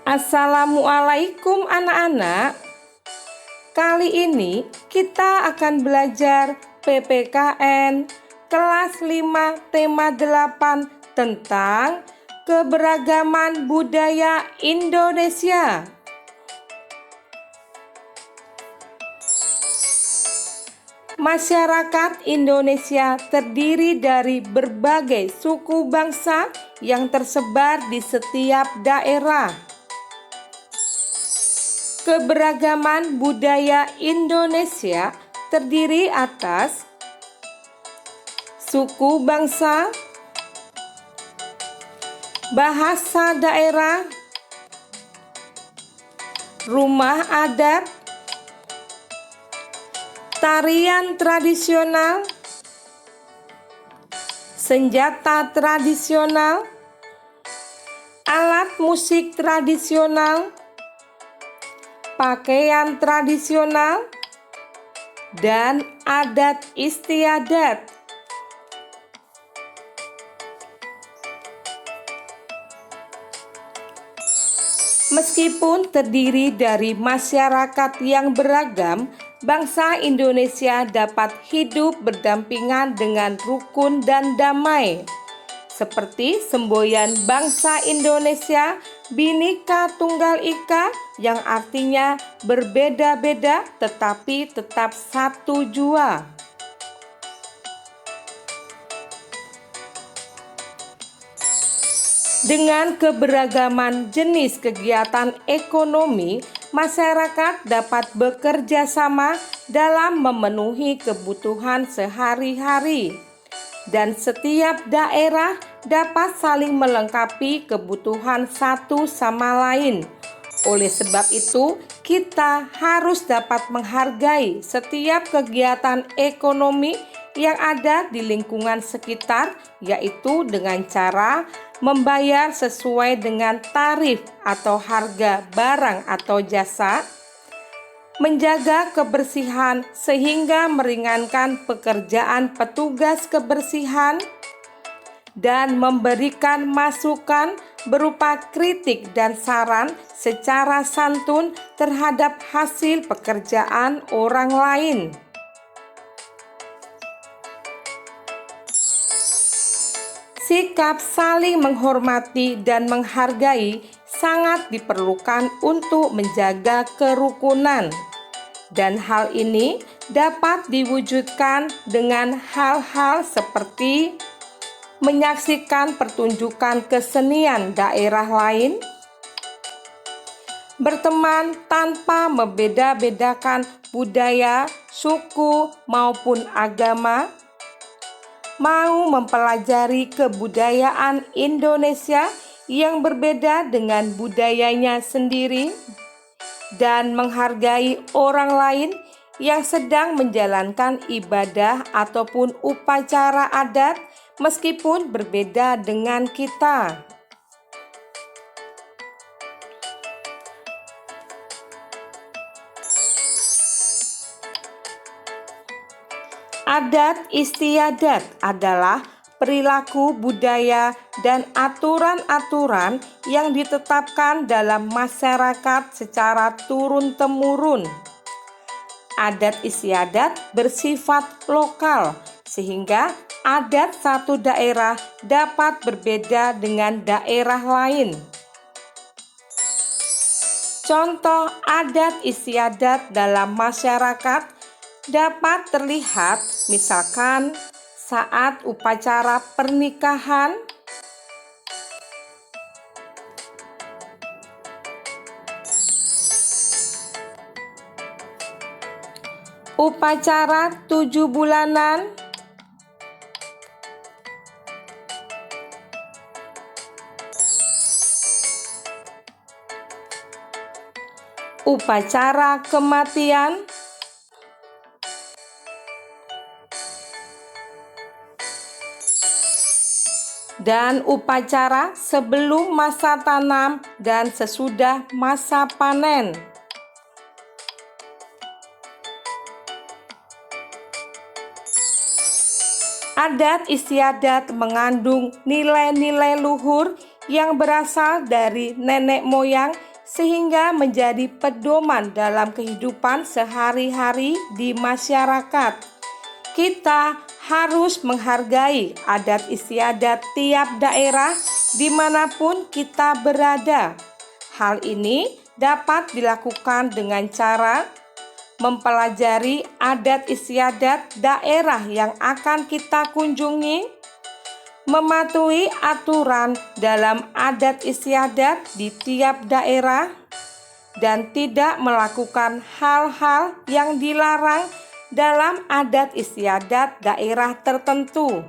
Assalamualaikum anak-anak. Kali ini kita akan belajar PPKN kelas 5 tema 8 tentang keberagaman budaya Indonesia. Masyarakat Indonesia terdiri dari berbagai suku bangsa yang tersebar di setiap daerah. Keberagaman budaya Indonesia terdiri atas suku bangsa, bahasa daerah, rumah adat, tarian tradisional, senjata tradisional, alat musik tradisional, pakaian tradisional, dan adat istiadat. Meskipun terdiri dari masyarakat yang beragam, bangsa Indonesia dapat hidup berdampingan dengan rukun dan damai. Seperti semboyan bangsa Indonesia Bhinneka Tunggal Ika yang artinya berbeda-beda tetapi tetap satu jua. Dengan keberagaman jenis kegiatan ekonomi, masyarakat dapat bekerja sama dalam memenuhi kebutuhan sehari-hari. Dan setiap daerah dapat saling melengkapi kebutuhan satu sama lain. Oleh sebab itu, kita harus dapat menghargai setiap kegiatan ekonomi yang ada di lingkungan sekitar, yaitu dengan cara membayar sesuai dengan tarif atau harga barang atau jasa, menjaga kebersihan sehingga meringankan pekerjaan petugas kebersihan, dan memberikan masukan berupa kritik dan saran secara santun terhadap hasil pekerjaan orang lain. Sikap saling menghormati dan menghargai sangat diperlukan untuk menjaga kerukunan, dan hal ini dapat diwujudkan dengan hal-hal seperti menyaksikan pertunjukan kesenian daerah lain, berteman tanpa membeda-bedakan budaya, suku, maupun agama, mau mempelajari kebudayaan Indonesia yang berbeda dengan budayanya sendiri, dan menghargai orang lain yang sedang menjalankan ibadah ataupun upacara adat meskipun berbeda dengan kita. Adat istiadat adalah perilaku budaya dan aturan-aturan yang ditetapkan dalam masyarakat secara turun-temurun. Adat istiadat bersifat lokal, sehingga adat satu daerah dapat berbeda dengan daerah lain. Contoh adat istiadat dalam masyarakat dapat terlihat misalkan saat upacara pernikahan, upacara 7 bulanan, upacara kematian, dan upacara sebelum masa tanam dan sesudah masa panen. Adat istiadat mengandung nilai-nilai luhur yang berasal dari nenek moyang sehingga menjadi pedoman dalam kehidupan sehari-hari di masyarakat. Kita harus menghargai adat istiadat tiap daerah dimanapun kita berada. Hal ini dapat dilakukan dengan cara mempelajari adat istiadat daerah yang akan kita kunjungi, mematuhi aturan dalam adat istiadat di tiap daerah, dan tidak melakukan hal-hal yang dilarang dalam adat istiadat daerah tertentu.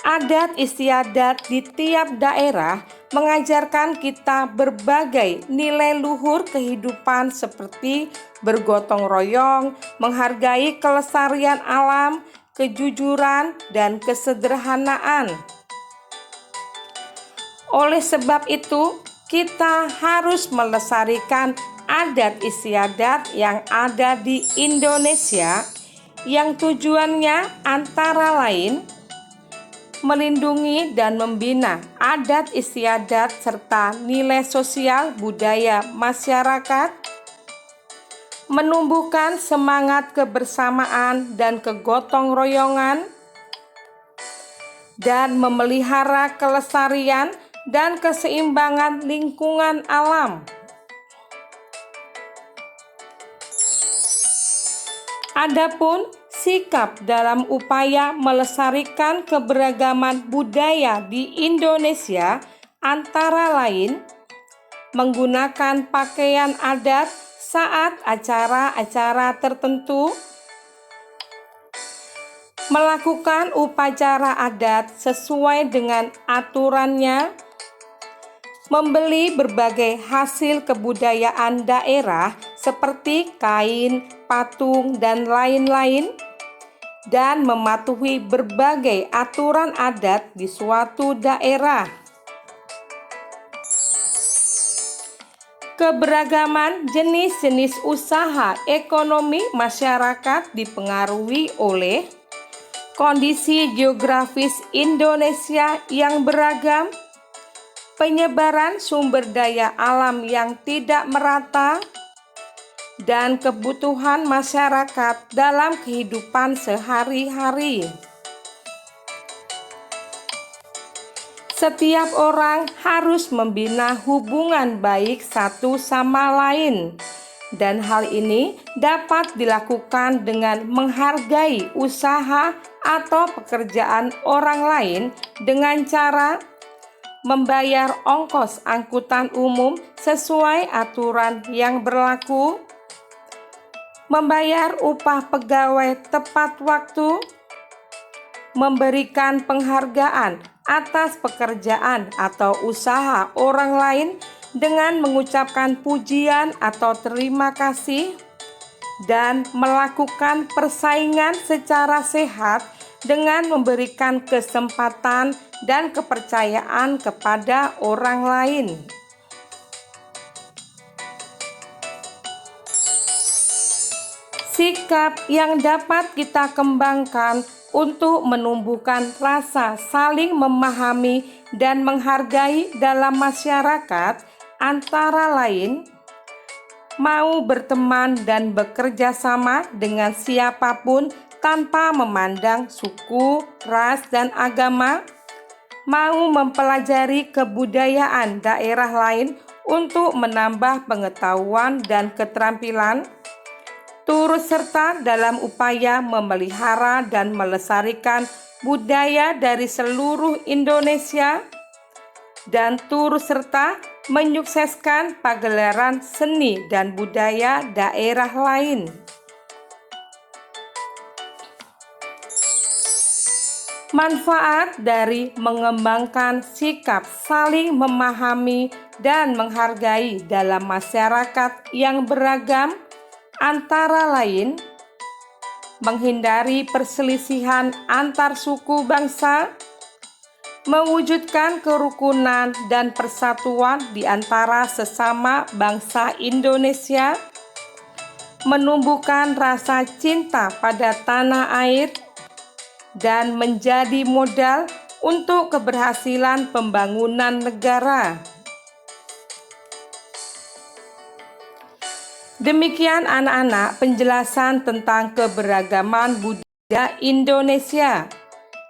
Adat istiadat di tiap daerah mengajarkan kita berbagai nilai luhur kehidupan seperti bergotong royong, menghargai kelestarian alam, kejujuran, dan kesederhanaan. Oleh sebab itu, kita harus melestarikan adat istiadat yang ada di Indonesia yang tujuannya antara lain melindungi dan membina adat istiadat serta nilai sosial budaya masyarakat, menumbuhkan semangat kebersamaan dan kegotong royongan, dan memelihara kelestarian dan keseimbangan lingkungan alam. Adapun sikap dalam upaya melestarikan keberagaman budaya di Indonesia antara lain menggunakan pakaian adat saat acara-acara tertentu, melakukan upacara adat sesuai dengan aturannya, membeli berbagai hasil kebudayaan daerah seperti kain, patung, dan lain-lain, dan mematuhi berbagai aturan adat di suatu daerah. Keberagaman jenis-jenis usaha ekonomi masyarakat dipengaruhi oleh kondisi geografis Indonesia yang beragam, penyebaran sumber daya alam yang tidak merata, dan kebutuhan masyarakat dalam kehidupan sehari-hari. Setiap orang harus membina hubungan baik satu sama lain, dan hal ini dapat dilakukan dengan menghargai usaha atau pekerjaan orang lain dengan cara membayar ongkos angkutan umum sesuai aturan yang berlaku, membayar upah pegawai tepat waktu, memberikan penghargaan atas pekerjaan atau usaha orang lain dengan mengucapkan pujian atau terima kasih, dan melakukan persaingan secara sehat dengan memberikan kesempatan dan kepercayaan kepada orang lain. Sikap yang dapat kita kembangkan untuk menumbuhkan rasa saling memahami dan menghargai dalam masyarakat antara lain mau berteman dan bekerja sama dengan siapapun tanpa memandang suku, ras, dan agama, mau mempelajari kebudayaan daerah lain untuk menambah pengetahuan dan keterampilan, turut serta dalam upaya memelihara dan melestarikan budaya dari seluruh Indonesia, dan turut serta menyukseskan pagelaran seni dan budaya daerah lain. Manfaat dari mengembangkan sikap saling memahami dan menghargai dalam masyarakat yang beragam antara lain menghindari perselisihan antar suku bangsa, mewujudkan kerukunan dan persatuan di antara sesama bangsa Indonesia, menumbuhkan rasa cinta pada tanah air, dan menjadi modal untuk keberhasilan pembangunan negara. Demikian anak-anak penjelasan tentang keberagaman budaya Indonesia.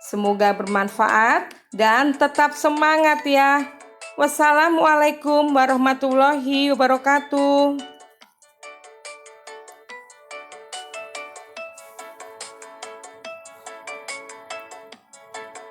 Semoga bermanfaat dan tetap semangat ya. Wassalamualaikum warahmatullahi wabarakatuh.